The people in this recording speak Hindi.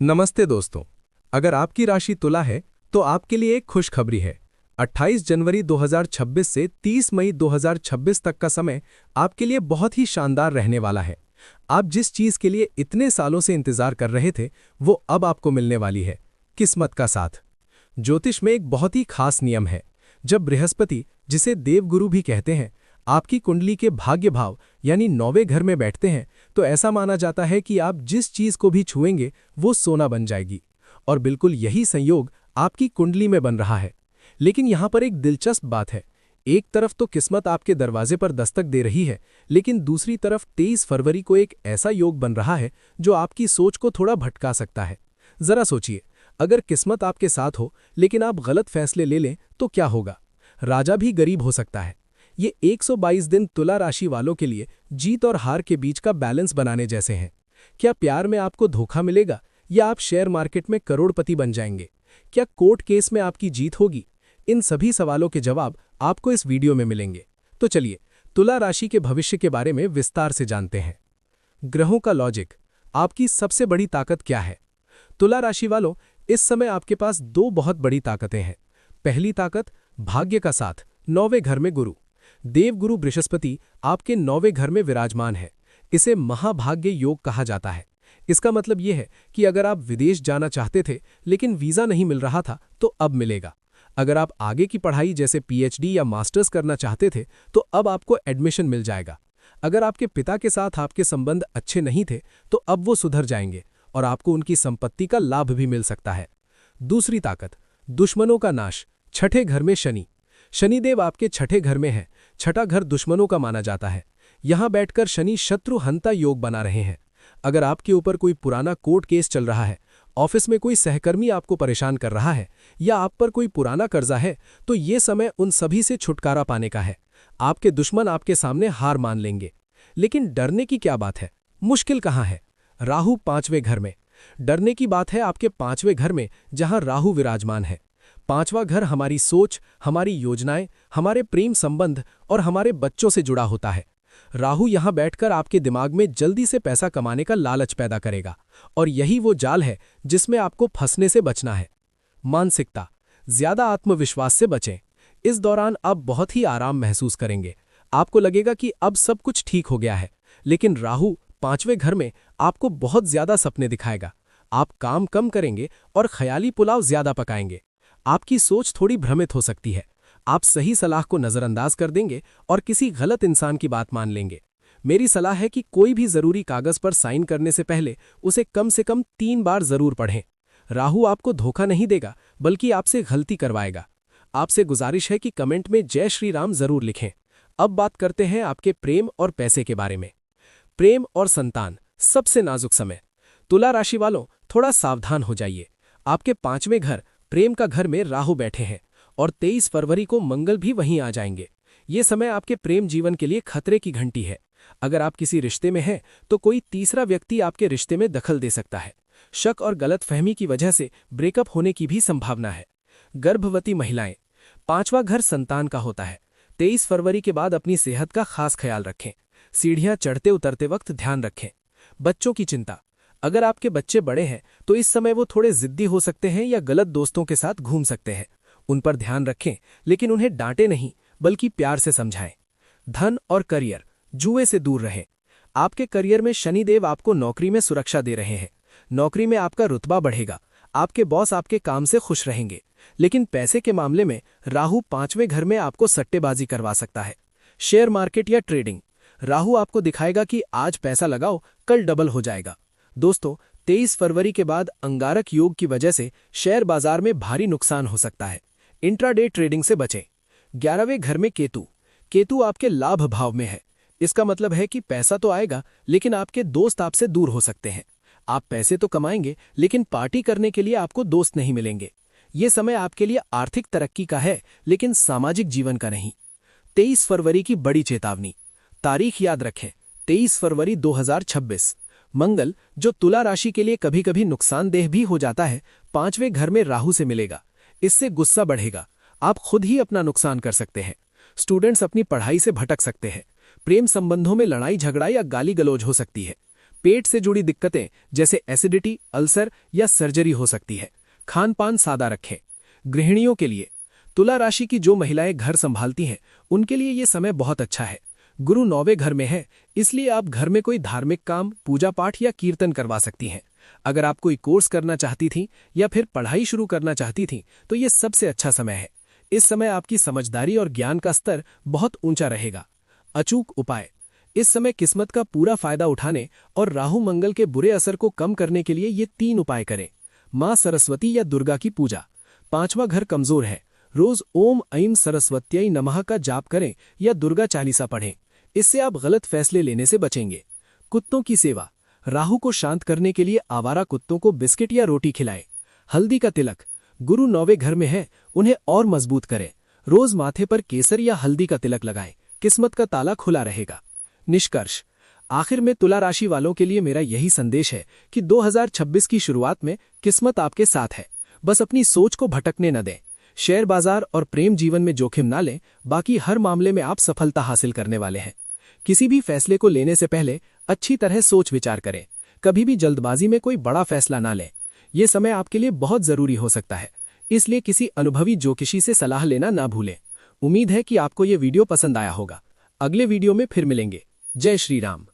नमस्ते दोस्तों। अगर आपकी राशि तुला है तो आपके लिए एक खुशखबरी है। 28 जनवरी 2026 से 30 मई 2026 तक का समय आपके लिए बहुत ही शानदार रहने वाला है। आप जिस चीज के लिए इतने सालों से इंतजार कर रहे थे वो अब आपको मिलने वाली है, किस्मत का साथ। ज्योतिष में एक बहुत ही खास नियम है। जब बृहस्पति, जिसे देवगुरु भी कहते हैं, आपकी कुंडली के भाग्य भाव यानी 9वें घर में बैठते हैं तो ऐसा माना जाता है कि आप जिस चीज को भी छुएंगे वो सोना बन जाएगी। और बिल्कुल यही संयोग आपकी कुंडली में बन रहा है। लेकिन यहां पर एक दिलचस्प बात है। एक तरफ तो किस्मत आपके दरवाजे पर दस्तक दे रही है, लेकिन दूसरी तरफ 23 फरवरी को एक ऐसा योग बन रहा है जो आपकी सोच को थोड़ा भटका सकता है। जरा सोचिए, अगर किस्मत आपके साथ हो लेकिन आप गलत फैसले ले लें तो क्या होगा? राजा भी गरीब हो सकता है। ये 122 दिन तुला राशि वालों के लिए जीत और हार के बीच का बैलेंस बनाने जैसे हैं। क्या प्यार में आपको धोखा मिलेगा या आप शेयर मार्केट में करोड़पति बन जाएंगे? क्या कोर्ट केस में आपकी जीत होगी? इन सभी सवालों के जवाब आपको इस वीडियो में मिलेंगे। तो चलिए तुला राशि के भविष्य के बारे में विस्तार से जानते हैं। ग्रहों का लॉजिक, आपकी सबसे बड़ी ताकत क्या है? तुला राशि वालों, इस समय आपके पास दो बहुत बड़ी ताकतें हैं। पहली ताकत, भाग्य का साथ, 9वें घर में गुरु। देवगुरु बृहस्पति आपके 9वें घर में विराजमान है। इसे महाभाग्य योग कहा जाता है। इसका मतलब यह है कि अगर आप विदेश जाना चाहते थे लेकिन वीजा नहीं मिल रहा था तो अब मिलेगा। अगर आप आगे की पढ़ाई जैसे पीएचडी या मास्टर्स करना चाहते थे तो अब आपको एडमिशन मिल जाएगा। अगर आपके पिता के साथ आपके संबंध अच्छे नहीं थे तो अब वो सुधर जाएंगे और आपको उनकी संपत्ति का लाभ भी मिल सकता है। दूसरी ताकत, दुश्मनों का नाश, छठे घर में शनि। शनिदेव आपके छठे घर में है। छठा घर दुश्मनों का माना जाता है। यहां बैठकर शनि शत्रु हंता योग बना रहे हैं। अगर आपके ऊपर कोई पुराना कोर्ट केस चल रहा है, ऑफिस में कोई सहकर्मी आपको परेशान कर रहा है या आप पर कोई पुराना कर्जा है तो ये समय उन सभी से छुटकारा पाने का है। आपके दुश्मन आपके सामने हार मान लेंगे। लेकिन डरने की क्या बात है? मुश्किल कहाँ है? राहु 5वें घर में। डरने की बात है आपके 5वें घर में, जहां राहु विराजमान है। 5वां घर हमारी सोच, हमारी योजनाएं, हमारे प्रेम संबंध और हमारे बच्चों से जुड़ा होता है। राहु यहां बैठकर आपके दिमाग में जल्दी से पैसा कमाने का लालच पैदा करेगा और यही वो जाल है जिसमें आपको फंसने से बचना है। मानसिकता, ज्यादा आत्मविश्वास से बचें। इस दौरान आप बहुत ही आराम महसूस करेंगे। आपको लगेगा कि अब सब कुछ ठीक हो गया है, लेकिन राहु 5वें घर में आपको बहुत ज्यादा सपने दिखाएगा। आप काम कम करेंगे और ख्याली पुलाव ज्यादा पकाएंगे। आपकी सोच थोड़ी भ्रमित हो सकती है। आप सही सलाह को नजरअंदाज कर देंगे और किसी गलत इंसान की बात मान लेंगे। मेरी सलाह है कि कोई भी जरूरी कागज पर साइन करने से पहले उसे कम से कम 3 बार जरूर पढ़ें। राहु आपको धोखा नहीं देगा बल्कि आपसे गलती करवाएगा। आपसे गुजारिश है कि कमेंट में जय श्री राम जरूर लिखें। अब बात करते हैं आपके प्रेम और पैसे के बारे में। प्रेम और संतान, सबसे नाजुक समय। तुला राशि वालों, थोड़ा सावधान हो जाइए। आपके 5वें घर, प्रेम का घर में राहु बैठे हैं और 23 फरवरी को मंगल भी वहीं आ जाएंगे। ये समय आपके प्रेम जीवन के लिए खतरे की घंटी है। अगर आप किसी रिश्ते में हैं तो कोई तीसरा व्यक्ति आपके रिश्ते में दखल दे सकता है। शक और गलतफहमी की वजह से ब्रेकअप होने की भी संभावना है। गर्भवती महिलाएं, 5वां घर संतान का होता है। 23 फरवरी के बाद अपनी सेहत का खास ख्याल रखें। सीढ़ियां चढ़ते उतरते वक्त ध्यान रखें। बच्चों की चिंता, अगर आपके बच्चे बड़े हैं तो इस समय वो थोड़े जिद्दी हो सकते हैं या गलत दोस्तों के साथ घूम सकते हैं। उन पर ध्यान रखें, लेकिन उन्हें डांटे नहीं बल्कि प्यार से समझाएं। धन और करियर, जुए से दूर रहें। आपके करियर में शनिदेव आपको नौकरी में सुरक्षा दे रहे हैं। नौकरी में आपका रुतबा बढ़ेगा। आपके बॉस आपके काम से खुश रहेंगे। लेकिन पैसे के मामले में राहु 5वें घर में आपको सट्टेबाजी करवा सकता है। शेयर मार्केट या ट्रेडिंग, राहु आपको दिखाएगा कि आज पैसा लगाओ, कल डबल हो जाएगा। दोस्तों, 23 फरवरी के बाद अंगारक योग की वजह से शेयर बाजार में भारी नुकसान हो सकता है। इंट्राडे ट्रेडिंग से बचें। 11वें घर में केतु। केतु आपके लाभ भाव में है। इसका मतलब है कि पैसा तो आएगा लेकिन आपके दोस्त आपसे दूर हो सकते हैं। आप पैसे तो कमाएंगे लेकिन पार्टी करने के लिए आपको दोस्त नहीं मिलेंगे। ये समय आपके लिए आर्थिक तरक्की का है लेकिन सामाजिक जीवन का नहीं। 23 फरवरी की बड़ी चेतावनी, तारीख याद रखें, 23 फरवरी 2026। मंगल, जो तुला राशि के लिए कभी कभी नुकसानदेह भी हो जाता है, 5वें घर में राहु से मिलेगा। इससे गुस्सा बढ़ेगा। आप खुद ही अपना नुकसान कर सकते हैं। स्टूडेंट्स अपनी पढ़ाई से भटक सकते हैं। प्रेम संबंधों में लड़ाई झगड़ा या गाली गलौज हो सकती है। पेट से जुड़ी दिक्कतें जैसे एसिडिटी, अल्सर या सर्जरी हो सकती है। खान पान सादा रखें। गृहिणियों के लिए, तुला राशि की जो महिलाएं घर संभालती हैं उनके लिए ये समय बहुत अच्छा है। गुरु 9वें घर में है, इसलिए आप घर में कोई धार्मिक काम, पूजा पाठ या कीर्तन करवा सकती हैं। अगर आप कोई कोर्स करना चाहती थीं या फिर पढ़ाई शुरू करना चाहती थीं तो ये सबसे अच्छा समय है। इस समय आपकी समझदारी और ज्ञान का स्तर बहुत ऊंचा रहेगा। अचूक उपाय, इस समय किस्मत का पूरा फायदा उठाने और राहु मंगल के बुरे असर को कम करने के लिए ये 3 उपाय करें। मां सरस्वती या दुर्गा की पूजा। 5वां घर कमजोर है, रोज ओम ऐं सरस्वत्यै नमः का जाप करें या दुर्गा चालीसा पढ़ें। इससे आप गलत फैसले लेने से बचेंगे। कुत्तों की सेवा, राहु को शांत करने के लिए आवारा कुत्तों को बिस्किट या रोटी खिलाएं। हल्दी का तिलक, गुरु 9वें घर में है, उन्हें और मजबूत करें। रोज माथे पर केसर या हल्दी का तिलक लगाएं, किस्मत का ताला खुला रहेगा। निष्कर्ष, आखिर में तुला राशि वालों के लिए मेरा यही संदेश है कि 2026 की शुरुआत में किस्मत आपके साथ है। बस अपनी सोच को भटकने न दें। शेयर बाजार और प्रेम जीवन में जोखिम ना लें, बाकी हर मामले में आप सफलता हासिल करने वाले हैं। किसी भी फैसले को लेने से पहले अच्छी तरह सोच विचार करें। कभी भी जल्दबाजी में कोई बड़ा फैसला ना लें। ये समय आपके लिए बहुत जरूरी हो सकता है, इसलिए किसी अनुभवी ज्योतिषी से सलाह लेना ना भूलें। उम्मीद है कि आपको ये वीडियो पसंद आया होगा। अगले वीडियो में फिर मिलेंगे। जय श्री राम।